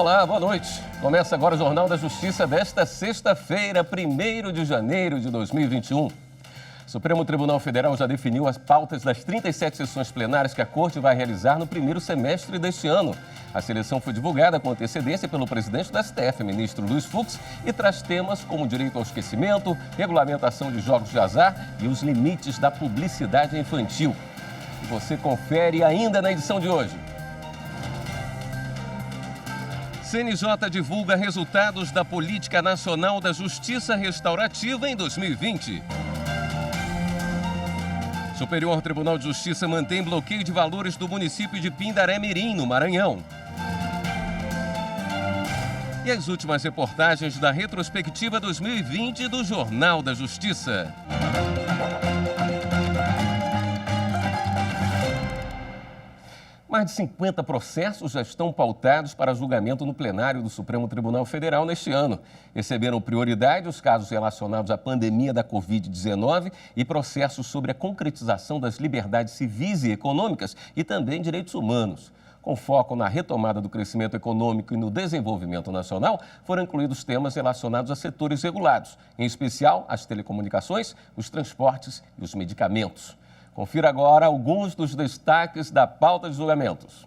Olá, boa noite. Começa agora o Jornal da Justiça desta sexta-feira, 1º de janeiro de 2021. O Supremo Tribunal Federal já definiu as pautas das 37 sessões plenárias que a Corte vai realizar no primeiro semestre deste ano. A seleção foi divulgada com antecedência pelo presidente do STF, ministro Luiz Fux, e traz temas como direito ao esquecimento, regulamentação de jogos de azar e os limites da publicidade infantil. E você confere ainda na edição de hoje. CNJ divulga resultados da Política Nacional da Justiça Restaurativa em 2020. Superior Tribunal de Justiça mantém bloqueio de valores do município de Pindaré-Mirim, no Maranhão. E as últimas reportagens da retrospectiva 2020 do Jornal da Justiça. Mais de 50 processos já estão pautados para julgamento no plenário do Supremo Tribunal Federal neste ano. Receberam prioridade os casos relacionados à pandemia da Covid-19 e processos sobre a concretização das liberdades civis e econômicas e também direitos humanos. Com foco na retomada do crescimento econômico e no desenvolvimento nacional, foram incluídos temas relacionados a setores regulados, em especial as telecomunicações, os transportes e os medicamentos. Confira agora alguns dos destaques da pauta de julgamentos.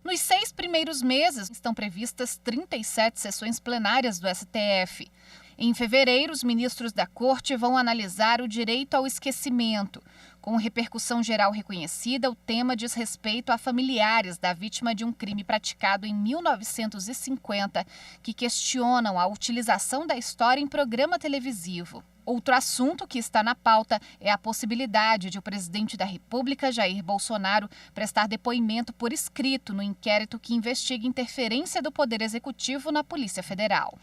Nos 6 primeiros meses estão previstas 37 sessões plenárias do STF. Em fevereiro, os ministros da Corte vão analisar o direito ao esquecimento. Com repercussão geral reconhecida, o tema diz respeito a familiares da vítima de um crime praticado em 1950, que questionam a utilização da história em programa televisivo. Outro assunto que está na pauta é a possibilidade de o presidente da República, Jair Bolsonaro, prestar depoimento por escrito no inquérito que investiga interferência do Poder Executivo na Polícia Federal.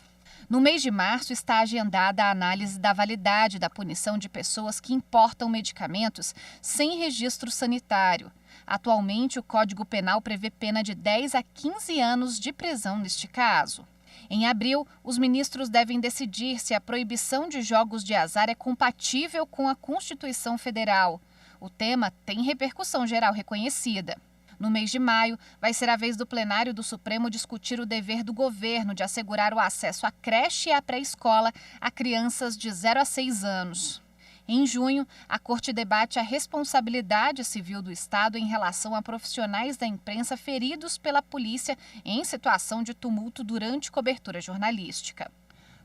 No mês de março está agendada a análise da validade da punição de pessoas que importam medicamentos sem registro sanitário. Atualmente, o Código Penal prevê pena de 10 a 15 anos de prisão neste caso. Em abril, os ministros devem decidir se a proibição de jogos de azar é compatível com a Constituição Federal. O tema tem repercussão geral reconhecida. No mês de maio, vai ser a vez do plenário do Supremo discutir o dever do governo de assegurar o acesso à creche e à pré-escola a crianças de 0 a 6 anos. Em junho, a Corte debate a responsabilidade civil do Estado em relação a profissionais da imprensa feridos pela polícia em situação de tumulto durante cobertura jornalística.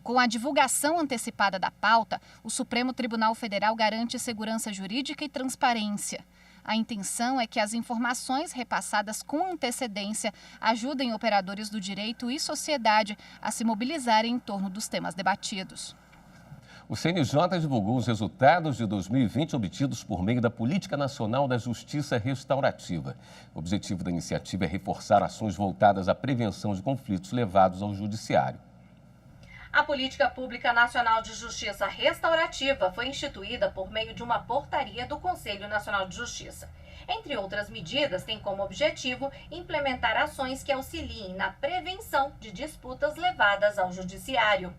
Com a divulgação antecipada da pauta, o Supremo Tribunal Federal garante segurança jurídica e transparência. A intenção é que as informações repassadas com antecedência ajudem operadores do direito e sociedade a se mobilizarem em torno dos temas debatidos. O CNJ divulgou os resultados de 2020 obtidos por meio da Política Nacional da Justiça Restaurativa. O objetivo da iniciativa é reforçar ações voltadas à prevenção de conflitos levados ao judiciário. A Política Pública Nacional de Justiça Restaurativa foi instituída por meio de uma portaria do Conselho Nacional de Justiça. Entre outras medidas, tem como objetivo implementar ações que auxiliem na prevenção de disputas levadas ao judiciário.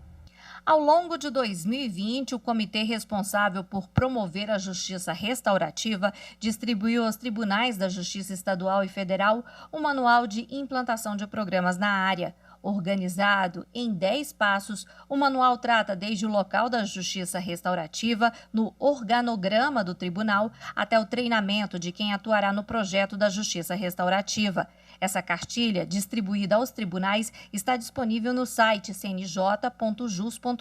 Ao longo de 2020, o comitê responsável por promover a justiça restaurativa distribuiu aos tribunais da Justiça Estadual e Federal um manual de implantação de programas na área. Organizado em 10 passos, o manual trata desde o local da justiça restaurativa, no organograma do tribunal, até o treinamento de quem atuará no projeto da justiça restaurativa. Essa cartilha, distribuída aos tribunais, está disponível no site cnj.jus.br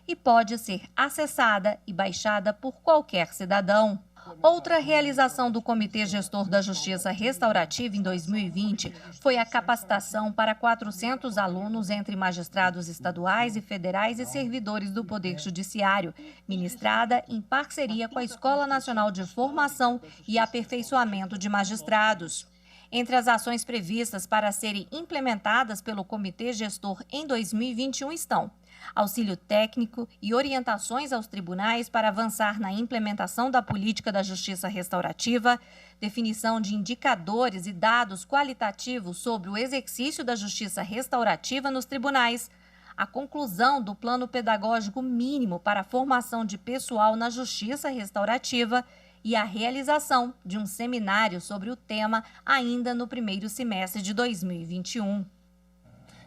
e pode ser acessada e baixada por qualquer cidadão. Outra realização do Comitê Gestor da Justiça Restaurativa em 2020 foi a capacitação para 400 alunos entre magistrados estaduais e federais e servidores do Poder Judiciário, ministrada em parceria com a Escola Nacional de Formação e Aperfeiçoamento de Magistrados. Entre as ações previstas para serem implementadas pelo Comitê Gestor em 2021 estão auxílio técnico e orientações aos tribunais para avançar na implementação da política da justiça restaurativa, definição de indicadores e dados qualitativos sobre o exercício da justiça restaurativa nos tribunais, a conclusão do plano pedagógico mínimo para a formação de pessoal na justiça restaurativa e a realização de um seminário sobre o tema ainda no primeiro semestre de 2021.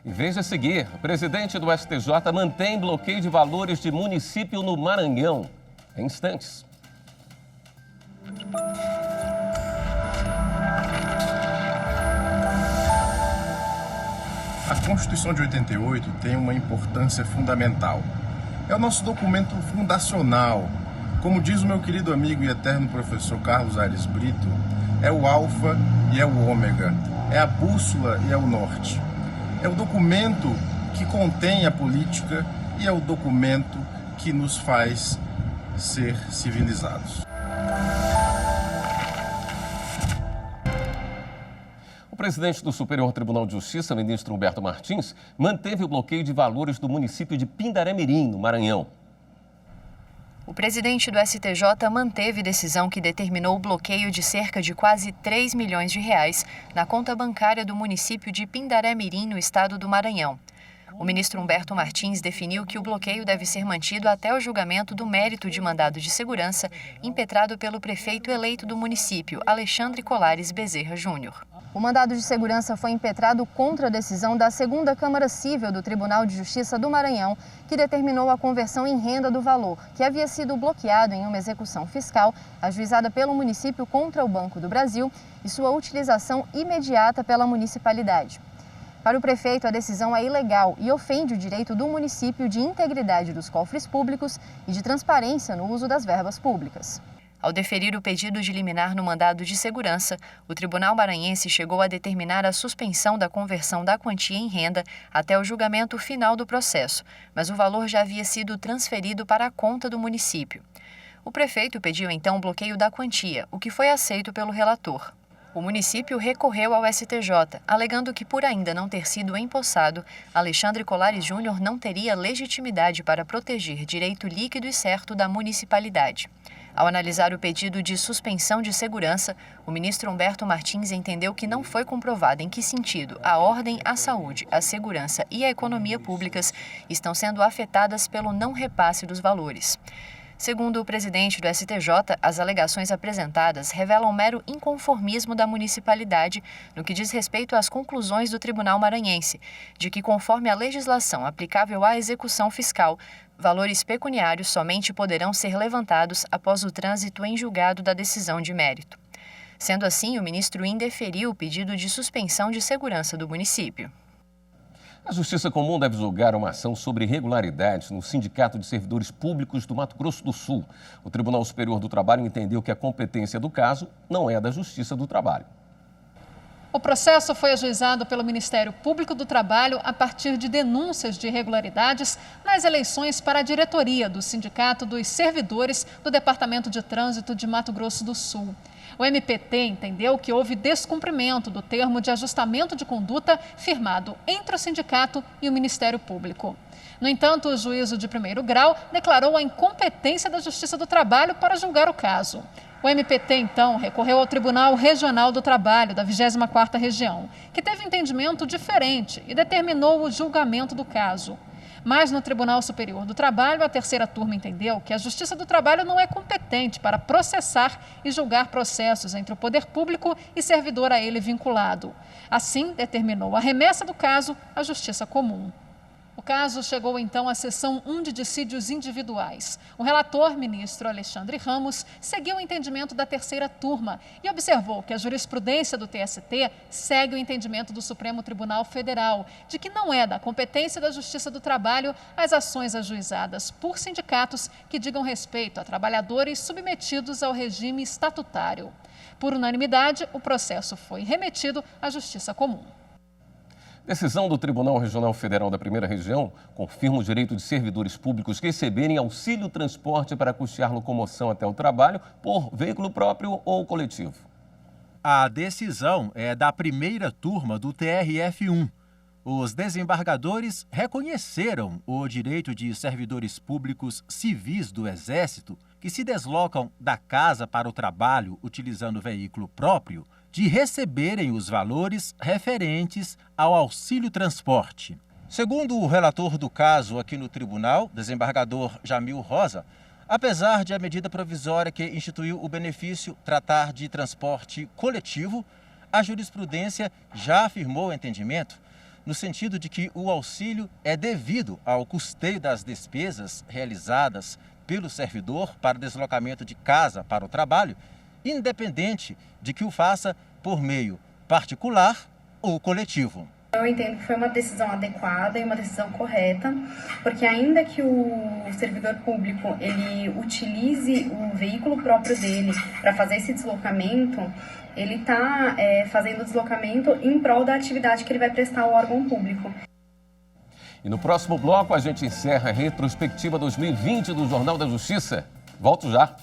E veja a seguir, o presidente do STJ mantém bloqueio de valores de município no Maranhão. Em instantes. A Constituição de 88 tem uma importância fundamental. É o nosso documento fundacional. Como diz o meu querido amigo e eterno professor Carlos Aires Brito, é o alfa e é o ômega, é a bússola e é o norte. É o documento que contém a política e é o documento que nos faz ser civilizados. O presidente do Superior Tribunal de Justiça, ministro Humberto Martins, manteve o bloqueio de valores do município de Pindaré-Mirim, no Maranhão. O presidente do STJ manteve decisão que determinou o bloqueio de cerca de quase 3 milhões de reais na conta bancária do município de Pindaré-Mirim, no estado do Maranhão. O ministro Humberto Martins definiu que o bloqueio deve ser mantido até o julgamento do mérito de mandado de segurança impetrado pelo prefeito eleito do município, Alexandre Colares Bezerra Júnior. O mandado de segurança foi impetrado contra a decisão da 2ª Câmara Cível do Tribunal de Justiça do Maranhão, que determinou a conversão em renda do valor, que havia sido bloqueado em uma execução fiscal ajuizada pelo município contra o Banco do Brasil, e sua utilização imediata pela municipalidade. Para o prefeito, a decisão é ilegal e ofende o direito do município de integridade dos cofres públicos e de transparência no uso das verbas públicas. Ao deferir o pedido de liminar no mandado de segurança, o Tribunal Maranhense chegou a determinar a suspensão da conversão da quantia em renda até o julgamento final do processo, mas o valor já havia sido transferido para a conta do município. O prefeito pediu então o bloqueio da quantia, o que foi aceito pelo relator. O município recorreu ao STJ, alegando que, por ainda não ter sido empossado, Alexandre Colares Júnior não teria legitimidade para proteger direito líquido e certo da municipalidade. Ao analisar o pedido de suspensão de segurança, o ministro Humberto Martins entendeu que não foi comprovado em que sentido a ordem, a saúde, a segurança e a economia públicas estão sendo afetadas pelo não repasse dos valores. Segundo o presidente do STJ, as alegações apresentadas revelam mero inconformismo da municipalidade no que diz respeito às conclusões do Tribunal Maranhense, de que, conforme a legislação aplicável à execução fiscal, valores pecuniários somente poderão ser levantados após o trânsito em julgado da decisão de mérito. Sendo assim, o ministro indeferiu o pedido de suspensão de segurança do município. A Justiça Comum deve julgar uma ação sobre irregularidades no Sindicato de Servidores Públicos do Mato Grosso do Sul. O Tribunal Superior do Trabalho entendeu que a competência do caso não é da Justiça do Trabalho. O processo foi ajuizado pelo Ministério Público do Trabalho a partir de denúncias de irregularidades nas eleições para a diretoria do Sindicato dos Servidores do Departamento de Trânsito de Mato Grosso do Sul. O MPT entendeu que houve descumprimento do termo de ajustamento de conduta firmado entre o sindicato e o Ministério Público. No entanto, o juízo de primeiro grau declarou a incompetência da Justiça do Trabalho para julgar o caso. O MPT, então, recorreu ao Tribunal Regional do Trabalho da 24ª Região, que teve entendimento diferente e determinou o julgamento do caso. Mas no Tribunal Superior do Trabalho, a terceira turma entendeu que a Justiça do Trabalho não é competente para processar e julgar processos entre o poder público e servidor a ele vinculado. Assim, determinou a remessa do caso à Justiça Comum. O caso chegou então à seção 1 de dissídios individuais. O relator, ministro Alexandre Ramos, seguiu o entendimento da terceira turma e observou que a jurisprudência do TST segue o entendimento do Supremo Tribunal Federal, de que não é da competência da Justiça do Trabalho as ações ajuizadas por sindicatos que digam respeito a trabalhadores submetidos ao regime estatutário. Por unanimidade, o processo foi remetido à Justiça Comum. Decisão do Tribunal Regional Federal da Primeira Região confirma o direito de servidores públicos receberem auxílio transporte para custear locomoção até o trabalho por veículo próprio ou coletivo. A decisão é da primeira turma do TRF1. Os desembargadores reconheceram o direito de servidores públicos civis do Exército que se deslocam da casa para o trabalho utilizando veículo próprio de receberem os valores referentes ao auxílio transporte. Segundo o relator do caso aqui no tribunal, desembargador Jamil Rosa, apesar de a medida provisória que instituiu o benefício tratar de transporte coletivo, a jurisprudência já afirmou o entendimento no sentido de que o auxílio é devido ao custeio das despesas realizadas pelo servidor para deslocamento de casa para o trabalho, independente de que o faça por meio particular ou coletivo. Eu entendo que foi uma decisão adequada e uma decisão correta, porque ainda que o servidor público ele utilize o veículo próprio dele para fazer esse deslocamento, ele está fazendo o deslocamento em prol da atividade que ele vai prestar ao órgão público. E no próximo bloco a gente encerra a retrospectiva 2020 do Jornal da Justiça. Volto já.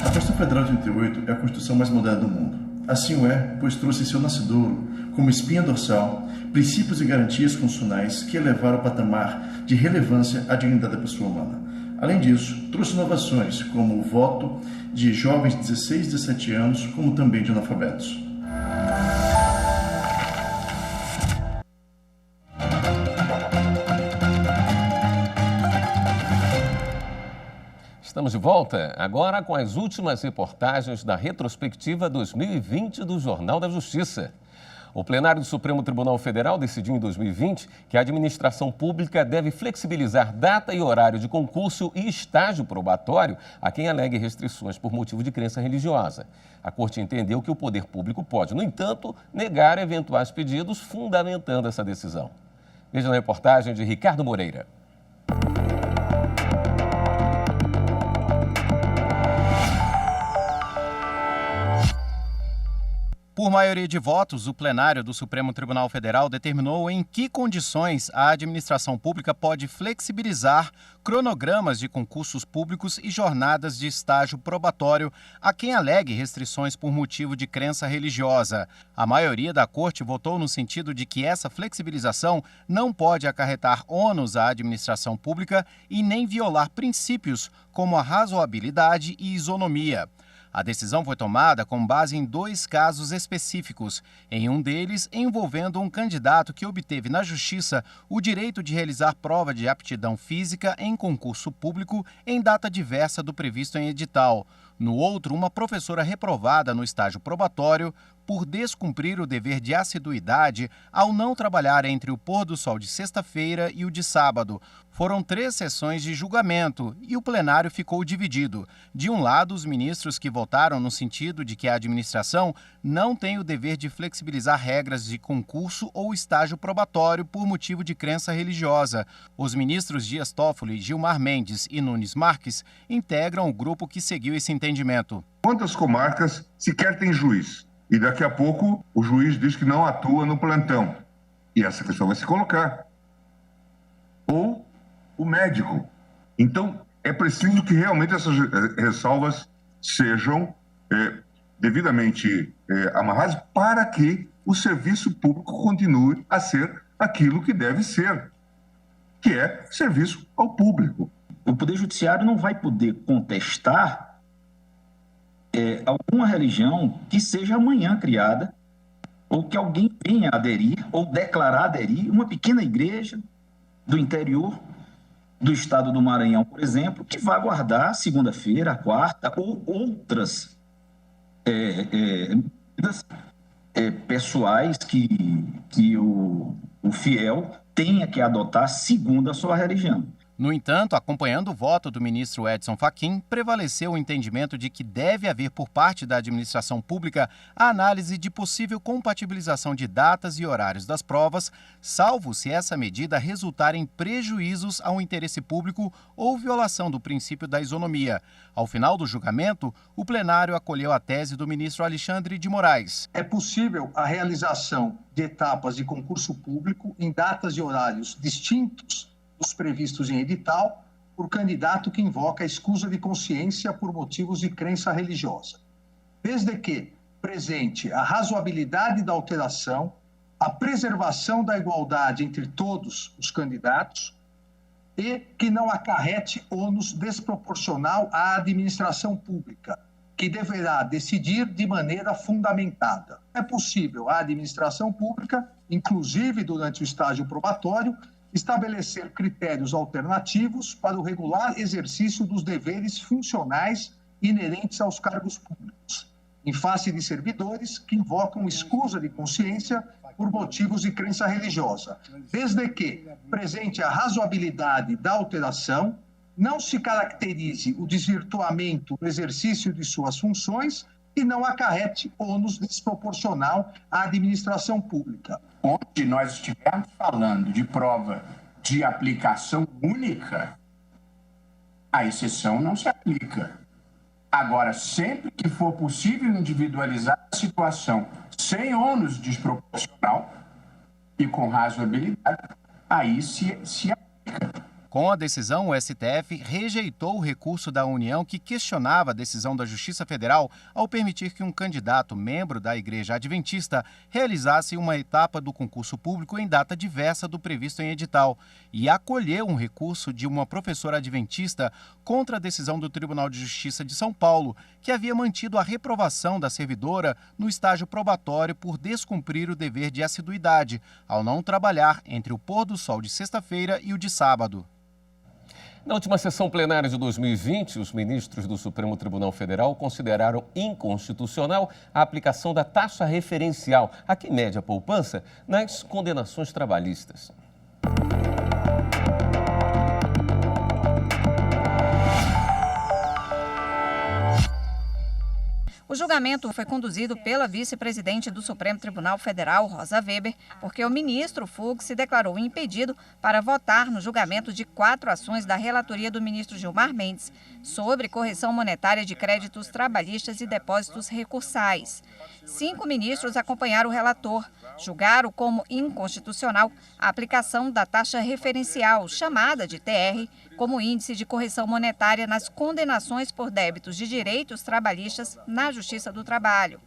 A Constituição Federal de 88 é a Constituição mais moderna do mundo. Assim o é, pois trouxe em seu nascedouro, como espinha dorsal, princípios e garantias constitucionais que elevaram ao patamar de relevância a dignidade da pessoa humana. Além disso, trouxe inovações, como o voto de jovens de 16 e 17 anos, como também de analfabetos. Estamos de volta agora com as últimas reportagens da retrospectiva 2020 do Jornal da Justiça. O plenário do Supremo Tribunal Federal decidiu em 2020 que a administração pública deve flexibilizar data e horário de concurso e estágio probatório a quem alegue restrições por motivo de crença religiosa. A Corte entendeu que o poder público pode, no entanto, negar eventuais pedidos, fundamentando essa decisão. Veja na reportagem de Ricardo Moreira. Por maioria de votos, o plenário do Supremo Tribunal Federal determinou em que condições a administração pública pode flexibilizar cronogramas de concursos públicos e jornadas de estágio probatório a quem alegue restrições por motivo de crença religiosa. A maioria da Corte votou no sentido de que essa flexibilização não pode acarretar ônus à administração pública e nem violar princípios como a razoabilidade e isonomia. A decisão foi tomada com base em 2 casos específicos, em um deles envolvendo um candidato que obteve na Justiça o direito de realizar prova de aptidão física em concurso público em data diversa do previsto em edital. No outro, uma professora reprovada no estágio probatório por descumprir o dever de assiduidade ao não trabalhar entre o pôr do sol de sexta-feira e o de sábado. Foram 3 sessões de julgamento e o plenário ficou dividido. De um lado, os ministros que votaram no sentido de que a administração não tem o dever de flexibilizar regras de concurso ou estágio probatório por motivo de crença religiosa. Os ministros Dias Toffoli, Gilmar Mendes e Nunes Marques integram o grupo que seguiu esse entendimento. Quantas comarcas sequer tem juiz? E daqui a pouco o juiz diz que não atua no plantão. E essa questão vai se colocar. Ou o médico. Então, é preciso que realmente essas ressalvas sejam devidamente amarradas para que o serviço público continue a ser aquilo que deve ser, que é serviço ao público. O Poder Judiciário não vai poder contestar alguma religião que seja amanhã criada, ou que alguém venha aderir, ou declarar aderir, uma pequena igreja do interior do estado do Maranhão, por exemplo, que vai guardar segunda-feira, quarta, ou outras medidas pessoais que o fiel tenha que adotar segundo a sua religião. No entanto, acompanhando o voto do ministro Edson Fachin, prevaleceu o entendimento de que deve haver por parte da administração pública a análise de possível compatibilização de datas e horários das provas, salvo se essa medida resultar em prejuízos ao interesse público ou violação do princípio da isonomia. Ao final do julgamento, o plenário acolheu a tese do ministro Alexandre de Moraes. É possível a realização de etapas de concurso público em datas e horários distintos dos previstos em edital, por candidato que invoca a escusa de consciência por motivos de crença religiosa, desde que presente a razoabilidade da alteração, a preservação da igualdade entre todos os candidatos e que não acarrete ônus desproporcional à administração pública, que deverá decidir de maneira fundamentada. É possível a administração pública, inclusive durante o estágio probatório, estabelecer critérios alternativos para o regular exercício dos deveres funcionais inerentes aos cargos públicos, em face de servidores que invocam escusa de consciência por motivos de crença religiosa, desde que presente a razoabilidade da alteração, não se caracterize o desvirtuamento do exercício de suas funções e não acarrete ônus desproporcional à administração pública. Onde nós estivermos falando de prova de aplicação única, a exceção não se aplica. Agora, sempre que for possível individualizar a situação sem ônus desproporcional e com razoabilidade, aí se aplica. Com a decisão, o STF rejeitou o recurso da União que questionava a decisão da Justiça Federal ao permitir que um candidato membro da Igreja Adventista realizasse uma etapa do concurso público em data diversa do previsto em edital e acolheu um recurso de uma professora adventista contra a decisão do Tribunal de Justiça de São Paulo, que havia mantido a reprovação da servidora no estágio probatório por descumprir o dever de assiduidade, ao não trabalhar entre o pôr do sol de sexta-feira e o de sábado. Na última sessão plenária de 2020, os ministros do Supremo Tribunal Federal consideraram inconstitucional a aplicação da taxa referencial, a que mede a poupança, nas condenações trabalhistas. O julgamento foi conduzido pela vice-presidente do Supremo Tribunal Federal, Rosa Weber, porque o ministro Fux se declarou impedido para votar no julgamento de 4 ações da relatoria do ministro Gilmar Mendes sobre correção monetária de créditos trabalhistas e depósitos recursais. 5 ministros acompanharam o relator, julgaram como inconstitucional a aplicação da taxa referencial, chamada de TR, como índice de correção monetária nas condenações por débitos de direitos trabalhistas na Justiça do Trabalho.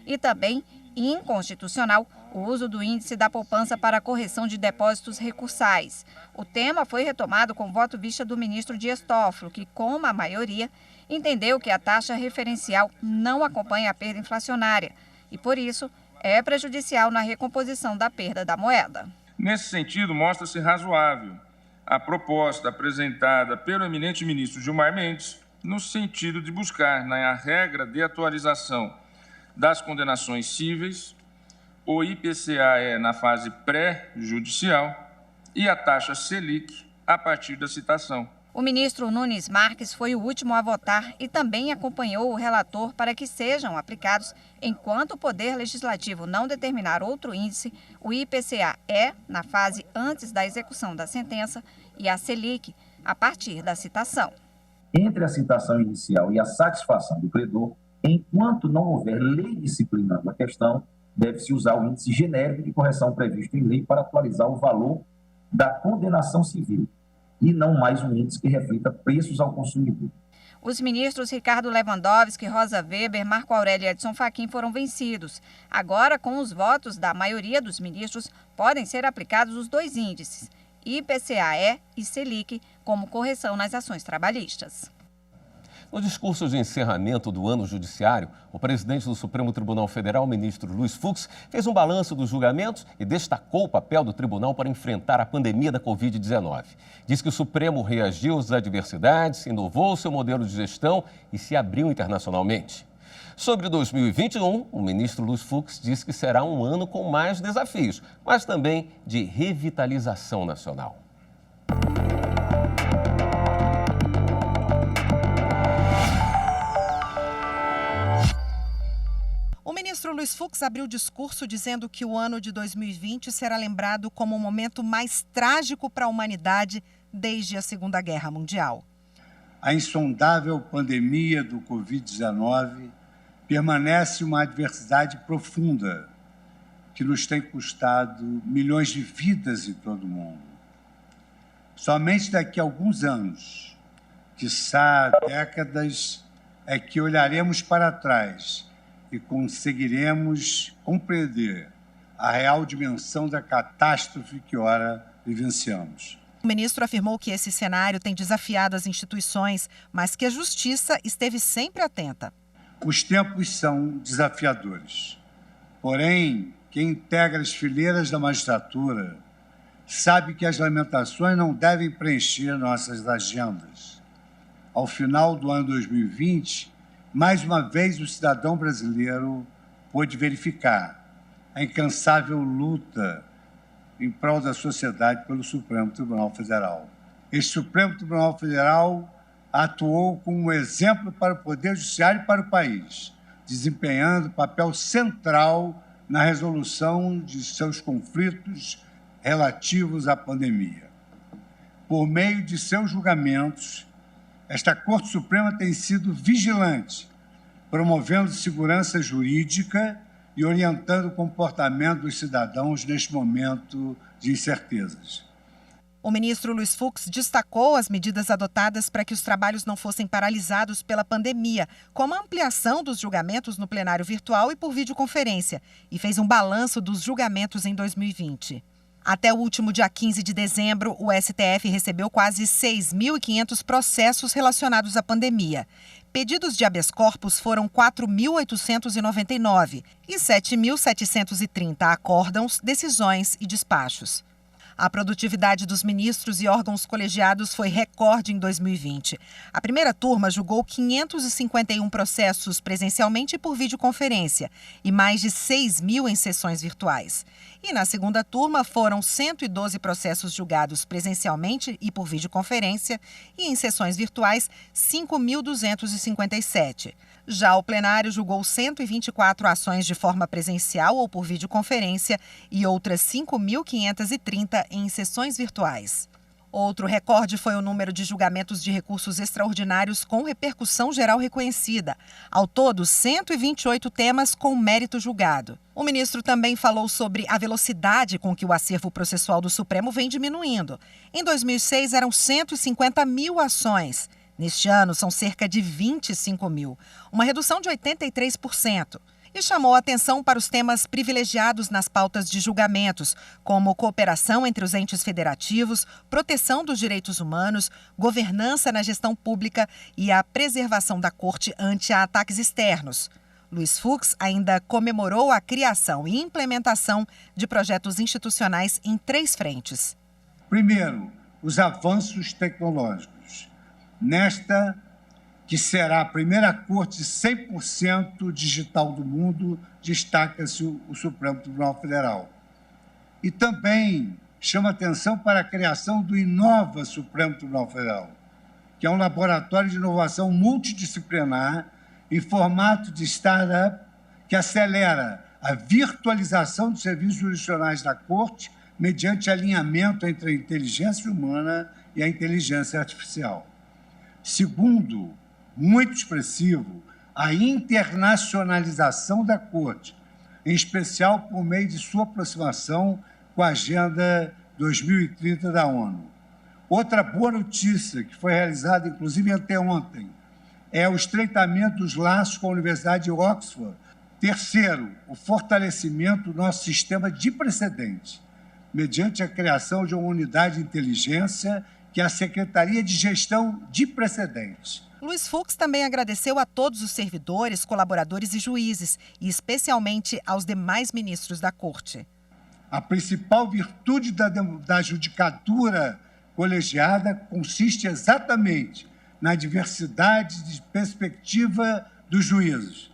E também inconstitucional o uso do índice da poupança para a correção de depósitos recursais. O tema foi retomado com voto vista do ministro Dias Toffolo, que, como a maioria, entendeu que a taxa referencial não acompanha a perda inflacionária e, por isso, é prejudicial na recomposição da perda da moeda. Nesse sentido, mostra-se razoável a proposta apresentada pelo eminente ministro Gilmar Mendes, no sentido de buscar, na regra de atualização das condenações cíveis, o IPCA na fase pré-judicial e a taxa Selic a partir da citação. O ministro Nunes Marques foi o último a votar e também acompanhou o relator para que sejam aplicados, enquanto o Poder Legislativo não determinar outro índice, o IPCA na fase antes da execução da sentença e a Selic a partir da citação. Entre a citação inicial e a satisfação do credor, enquanto não houver lei disciplinando a questão, deve-se usar o índice genérico de correção previsto em lei para atualizar o valor da condenação civil, e não mais um índice que reflita preços ao consumidor. Os ministros Ricardo Lewandowski, Rosa Weber, Marco Aurélio e Edson Fachin foram vencidos. Agora, com os votos da maioria dos ministros, podem ser aplicados os 2 índices, IPCA e Selic, como correção nas ações trabalhistas. No discurso de encerramento do ano judiciário, o presidente do Supremo Tribunal Federal, ministro Luiz Fux, fez um balanço dos julgamentos e destacou o papel do tribunal para enfrentar a pandemia da Covid-19. Diz que o Supremo reagiu às adversidades, inovou seu modelo de gestão e se abriu internacionalmente. Sobre 2021, o ministro Luiz Fux diz que será um ano com mais desafios, mas também de revitalização nacional. O ministro Luiz Fux abriu o discurso dizendo que o ano de 2020 será lembrado como o momento mais trágico para a humanidade desde a Segunda Guerra Mundial. A insondável pandemia do Covid-19 permanece uma adversidade profunda que nos tem custado milhões de vidas em todo o mundo. Somente daqui a alguns anos, quiçá décadas, é que olharemos para trás e conseguiremos compreender a real dimensão da catástrofe que ora vivenciamos. O ministro afirmou que esse cenário tem desafiado as instituições, mas que a justiça esteve sempre atenta. Os tempos são desafiadores. Porém, quem integra as fileiras da magistratura sabe que as lamentações não devem preencher nossas agendas. Ao final do ano 2020, mais uma vez o cidadão brasileiro pôde verificar a incansável luta em prol da sociedade pelo Supremo Tribunal Federal. Este Supremo Tribunal Federal atuou como um exemplo para o Poder Judiciário e para o país, desempenhando papel central na resolução de seus conflitos relativos à pandemia. Por meio de seus julgamentos, esta Corte Suprema tem sido vigilante, promovendo segurança jurídica e orientando o comportamento dos cidadãos neste momento de incertezas. O ministro Luiz Fux destacou as medidas adotadas para que os trabalhos não fossem paralisados pela pandemia, como a ampliação dos julgamentos no plenário virtual e por videoconferência, e fez um balanço dos julgamentos em 2020. Até o último dia 15 de dezembro, o STF recebeu quase 6.500 processos relacionados à pandemia. Pedidos de habeas corpus foram 4.899 e 7.730 acórdãos, decisões e despachos. A produtividade dos ministros e órgãos colegiados foi recorde em 2020. A primeira turma julgou 551 processos presencialmente e por videoconferência e mais de 6.000 em sessões virtuais. E na segunda turma foram 112 processos julgados presencialmente e por videoconferência e em sessões virtuais 5.257. Já o plenário julgou 124 ações de forma presencial ou por videoconferência e outras 5.530 em sessões virtuais. Outro recorde foi o número de julgamentos de recursos extraordinários com repercussão geral reconhecida. Ao todo, 128 temas com mérito julgado. O ministro também falou sobre a velocidade com que o acervo processual do Supremo vem diminuindo. Em 2006, eram 150.000 ações. Neste ano, são cerca de 25.000, uma redução de 83%. E chamou a atenção para os temas privilegiados nas pautas de julgamentos, como cooperação entre os entes federativos, proteção dos direitos humanos, governança na gestão pública e a preservação da Corte ante ataques externos. Luiz Fux ainda comemorou a criação e implementação de projetos institucionais em 3 frentes. Primeiro, os avanços tecnológicos. Nesta, que será a primeira corte 100% digital do mundo, destaca-se o Supremo Tribunal Federal. E também chama atenção para a criação do Inova Supremo Tribunal Federal, que é um laboratório de inovação multidisciplinar em formato de startup que acelera a virtualização dos serviços jurisdicionais da Corte mediante alinhamento entre a inteligência humana e a inteligência artificial. Segundo, muito expressivo, a internacionalização da Corte, em especial por meio de sua aproximação com a Agenda 2030 da ONU. Outra boa notícia, que foi realizada inclusive anteontem, é o estreitamento dos laços com a Universidade de Oxford. Terceiro, o fortalecimento do nosso sistema de precedentes, mediante a criação de uma unidade de inteligência, que é a Secretaria de Gestão de Precedentes. Luiz Fux também agradeceu a todos os servidores, colaboradores e juízes, e especialmente aos demais ministros da Corte. A principal virtude da judicatura colegiada consiste exatamente na diversidade de perspectiva dos juízes.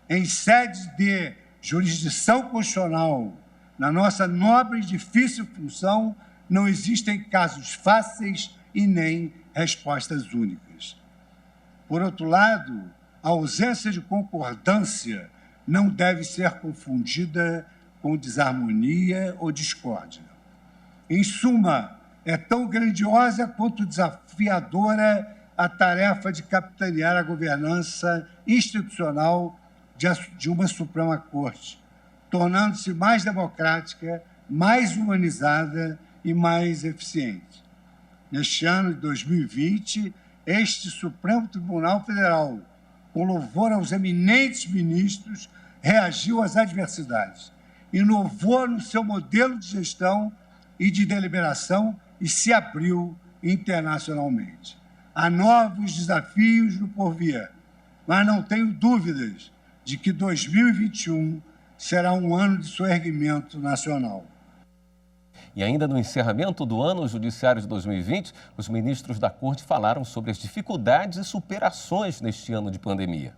Em sede de jurisdição constitucional, na nossa nobre e difícil função, não existem casos fáceis e nem respostas únicas. Por outro lado, a ausência de concordância não deve ser confundida com desarmonia ou discórdia. Em suma, é tão grandiosa quanto desafiadora a tarefa de capitanear a governança institucional de uma Suprema Corte, tornando-se mais democrática, mais humanizada e mais eficiente. Neste ano de 2020, este Supremo Tribunal Federal, com louvor aos eminentes ministros, reagiu às adversidades, inovou no seu modelo de gestão e de deliberação e se abriu internacionalmente. Há novos desafios no porvir, mas não tenho dúvidas de que 2021 será um ano de soerguimento nacional. E ainda no encerramento do ano judiciário de 2020, os ministros da Corte falaram sobre as dificuldades e superações neste ano de pandemia.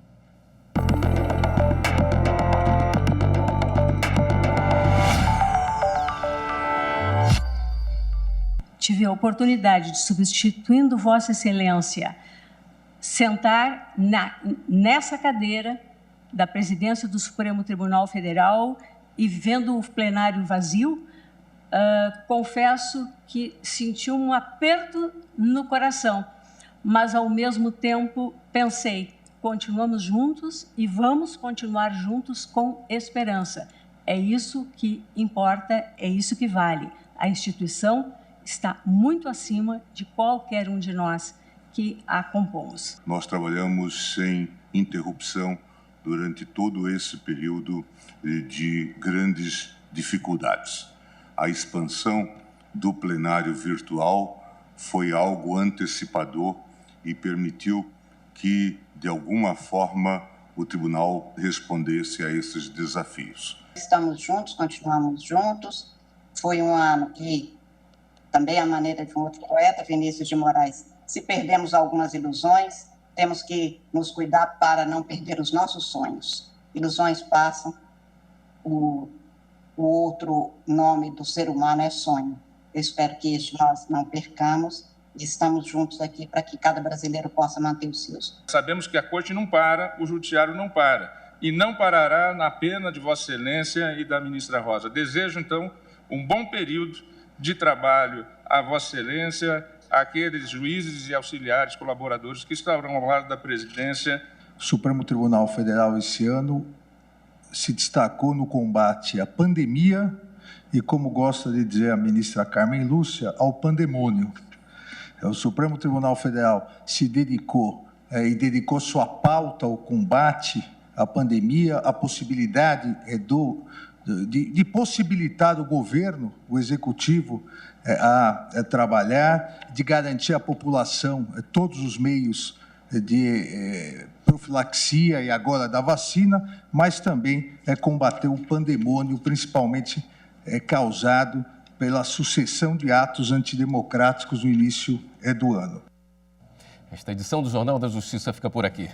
Tive a oportunidade de, substituindo Vossa Excelência, sentar nessa cadeira da presidência do Supremo Tribunal Federal e vendo o plenário vazio, confesso que senti um aperto no coração, mas ao mesmo tempo pensei, continuamos juntos e vamos continuar juntos com esperança. É isso que importa, é isso que vale. A instituição está muito acima de qualquer um de nós que a compomos. Nós trabalhamos sem interrupção durante todo esse período de grandes dificuldades. A expansão do plenário virtual foi algo antecipador e permitiu que, de alguma forma, o tribunal respondesse a esses desafios. Estamos juntos, continuamos juntos. Foi um ano que, também à maneira de um outro poeta, Vinícius de Moraes, se perdemos algumas ilusões, temos que nos cuidar para não perder os nossos sonhos. Ilusões passam, o outro nome do ser humano é sonho. Eu espero que este nós não percamos e estamos juntos aqui para que cada brasileiro possa manter os seus. Sabemos que a Corte não para, o Judiciário não para, e não parará na pena de Vossa Excelência e da ministra Rosa. Desejo, então, um bom período de trabalho a Vossa Excelência, àqueles juízes e auxiliares colaboradores que estarão ao lado da presidência. O Supremo Tribunal Federal esse ano se destacou no combate à pandemia e, como gosta de dizer a ministra Carmen Lúcia, ao pandemônio. O Supremo Tribunal Federal se dedicou e dedicou sua pauta ao combate à pandemia, à possibilidade de possibilitar o governo, o executivo, a trabalhar, de garantir à população todos os meios de profilaxia e agora da vacina, mas também combater o pandemônio, principalmente causado pela sucessão de atos antidemocráticos no início do ano. Esta edição do Jornal da Justiça fica por aqui.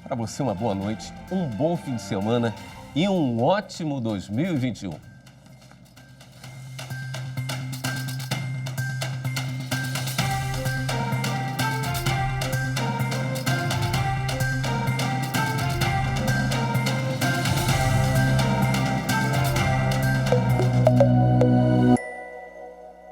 Para você, uma boa noite, um bom fim de semana e um ótimo 2021.